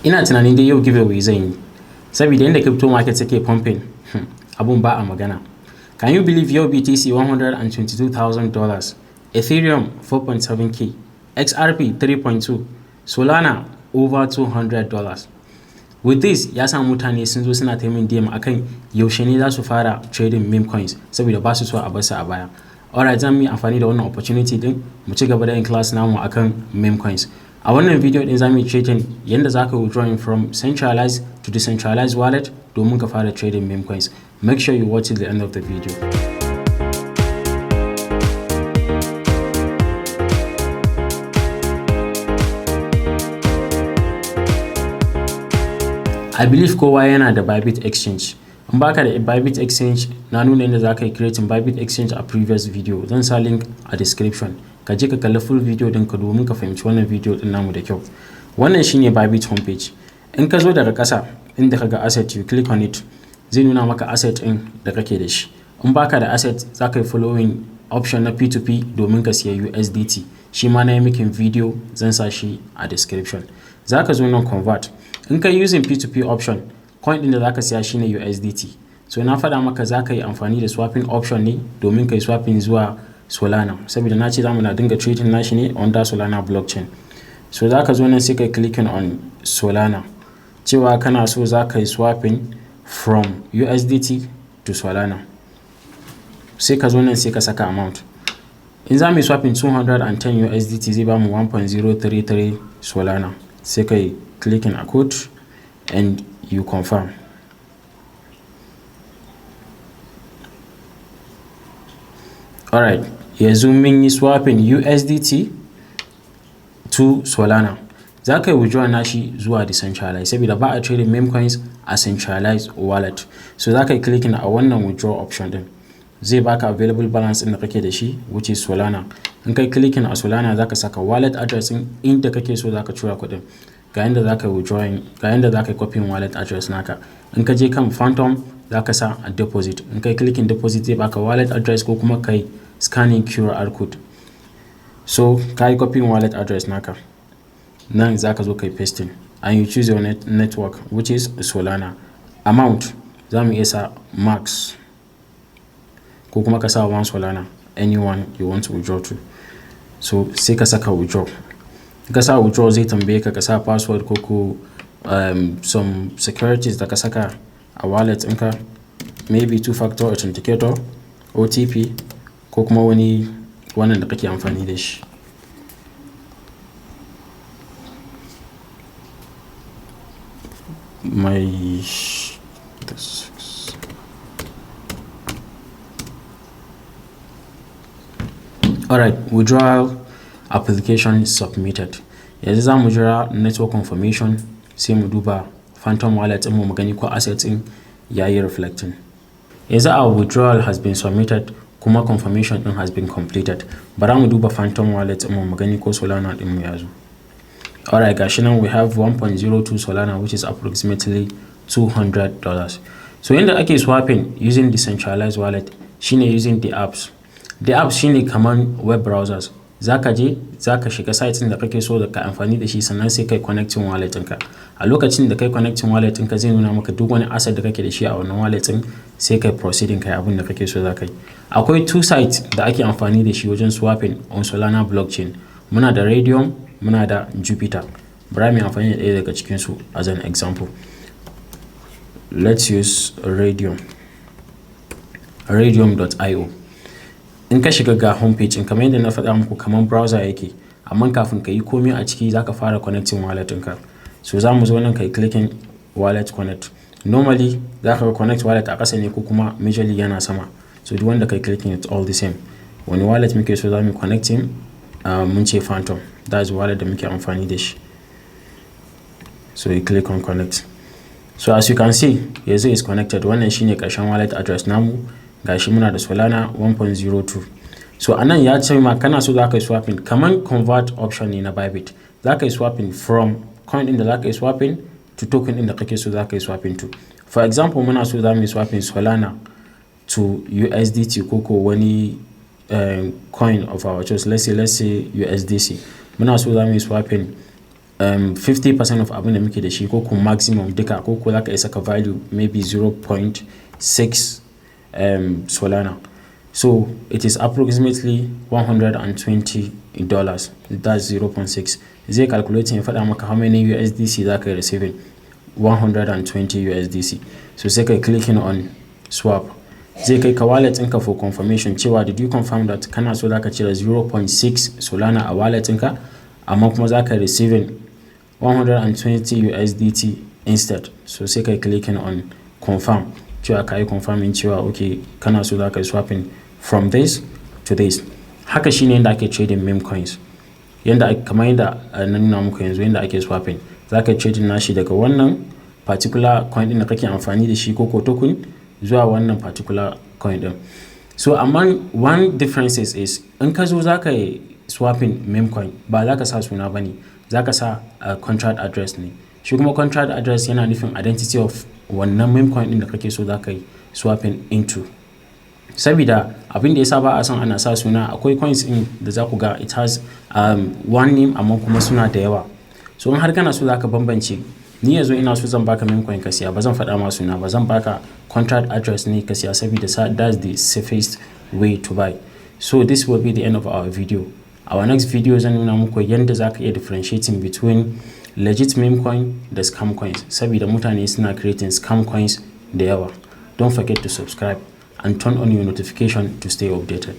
Ina tunanin dai yau giveaway zan yi, saboda yadda crypto market take pumping, abun ba a magana. Can you believe your BTC $122,000, Ethereum 4.7k, XRP 3.2, Solana over $200. With this, ya sa mutane sun zo suna taimin DM akan yaushe ne za su fara trading meme coins saboda ba su so a basu a baya. Alright, zan yi amfani da wannan opportunity din mu ci gaba da yin class namu akan meme coins. A wannan video din zamu yi trading yanda zaka withdraw from centralized to decentralized wallet domin ka fara trading meme coins. Make sure you watch till the end of the video. I believe kowa yana da Bybit exchange. In baka da Bybit exchange, na nuna yadda zaka yi creating Bybit exchange a previous video. Zan sa link a description. Ka je ka kalli full video din ka domin ka fahimci wannan video din namu da kyau. Wannan shine Bybit homepage. In ka zo daga ƙasa inda ka ga asset, you click on it. Zai nuna maka asset din da kake da shi. In baka da asset, zaka yi following option na P2P domin ka siya USDT. Shi ma na yi making video, zan sa shi a description. Zaka zo nan convert. In ka using P2P option, coin din da zaka siya shine USDT. So na faɗa maka zaka yi amfani da swapping option ne domin kai swapping zuwa Solana. Saboda na ce zamu na dinga trading nashi ne under Solana blockchain. So zaka zo nan sai kai clicking on Solana. Cewa kana so zaka yi swapping from USDT to Solana. Sai ka zo nan sai ka saka amount. In za mu yi swapping 210 USDT zai ba mu 1.033 Solana. Sai kai clicking a code and you confirm. Alright, yanzu mun yi swapping USDT to Solana. Za ka yi withdraw nashi zuwa decentralized saboda ba a trading meme coins a centralized wallet. So za ka yi clicking a wannan withdraw option din. Zai baka available balance din da kake da shi, which is Solana. In kai clicking a Solana za ka saka wallet address din inda kake so za ka tura kuɗin. Ga yanda za ka yi withdrawing, ga yanda za ka yi copying wallet address naka. In ka je kan Phantom za ka sa a deposit. In kai clicking deposit zai baka wallet address ko kuma kai scanning QR code. So ka yi copying wallet address naka. Nan za ka zo kai pasting and you choose your network, which is Solana. Amount za mu iya sa max ko kuma ka sa 1 Solana, anyone you want to withdraw to. So sai ka saka withdraw. Ka sa withdraw zai tambaye ka sa password ko some securities da ka saka a wallet ɗinka, maybe two-factor authenticator, OTP ko kuma wani wannan da kake amfani da shi. Alright, withdrawal application submitted. Yanzu za mu jira network confirmation sai mu duba Phantom wallet din mu gani ko asset din yayi reflecting. Yanzu our withdrawal has been submitted kuma confirmation din has been completed. Bara mu duba Phantom wallet din mu gani ko Solana din mu yazo. Alright, gashi nan we have 1.02 Solana, which is approximately $200. So yanda ake swapping using decentralized wallet shine using the apps. The apps shine kaman web browsers. Zaka je zaka shiga site din da kake so da ka amfani da shi sannan sai kai connecting wallet ɗinka. A lokacin da kai connecting wallet ɗinka zai nuna maka duk wani asset da kake da shi a wannan wallet ɗin sai kai proceeding kai abin da kake so zaka yi. Akwai two sites da ake amfani da shi wajen swapping on Solana blockchain. Muna da Raydium, muna da Jupiter. Bari mu amfani da ɗaya daga cikin su as an example. Let's use Raydium. Raydium.io. In ka shiga ga homepage in kamar yadda na faɗa muku kaman browser yake, amma kafin ka yi komai a ciki zaka fara connecting wallet ɗinka. So za mu zo nan kai clicking wallet connect. Normally zaka connect wallet a ƙasa ne ko kuma majorly yana sama. So duk wanda kai clicking it's all the same. Wani wallet muke so za mu connecting mun ce Phantom. That's wallet da muke amfani da shi. So you click on connect. So as you can see, yanzu is connected. Wannan shine ƙarshen wallet address namu. Gashi muna da Solana 1.02. So anan ya ce ma kana so zaka yi swapping kaman convert option ne na Bybit. Zaka yi swapping from coin din da zaka yi swapping to token din da kake so zaka yi swapping to. For example, muna so za mu yi swapping Solana to USDT ko wani coin of our choice. Let's say USDC. Muna so za mu yi swapping 50% of abin da muke da shi ko kuma maximum duka ko za ka iya saka value maybe 0.6 Solana. So it is approximately $120. That's 0.6. Zai calculate ya faɗa maka how many USDC za ka yi receiving. 120 USDC. So sai kai clicking on swap. Zai kai ka wallet ɗinka for confirmation cewa did you confirm that kana so za ka cire 0.6 Solana a wallet ɗinka amma kuma za ka receiving 120 USDT instead. So sai kai clicking on confirm cewa ka yi confirming cewa okay kana so za ka yi swapping from this to this. Haka shine yanda ake trading meme coins. Kamar yanda na nuna muku yanzu yanda ake swapping. Za ka trading nashi daga wannan particular coin ɗin da kake amfani da shi ko token zuwa wannan particular coin ɗin. So amma one difference is in ka zo za ka yi swapping meme coin ba za ka sa suna ba ne, za ka sa contract address ne. Shi kuma contract address yana nufin identity of wannan meme coin ɗin da kake so za ka yi swapping into. Sabida abin da yasa ba a son ana sa suna, akwai coins ɗin da za ku ga it has one name amma kuma suna da yawa. So in har kana so za ka bambance, ni yanzu ina so zan baka meme coin ka siya, ba zan faɗa ma suna ba, zan baka contract address ne ka siya sabida that's the safest way to buy. So this will be the end of our video. Our next video zan nuna muku yanda za ka iya differentiating between legit meme coin da scam coins sabida mutane suna creating scam coins da yawa. Don't forget to subscribe and turn on your notification to stay updated.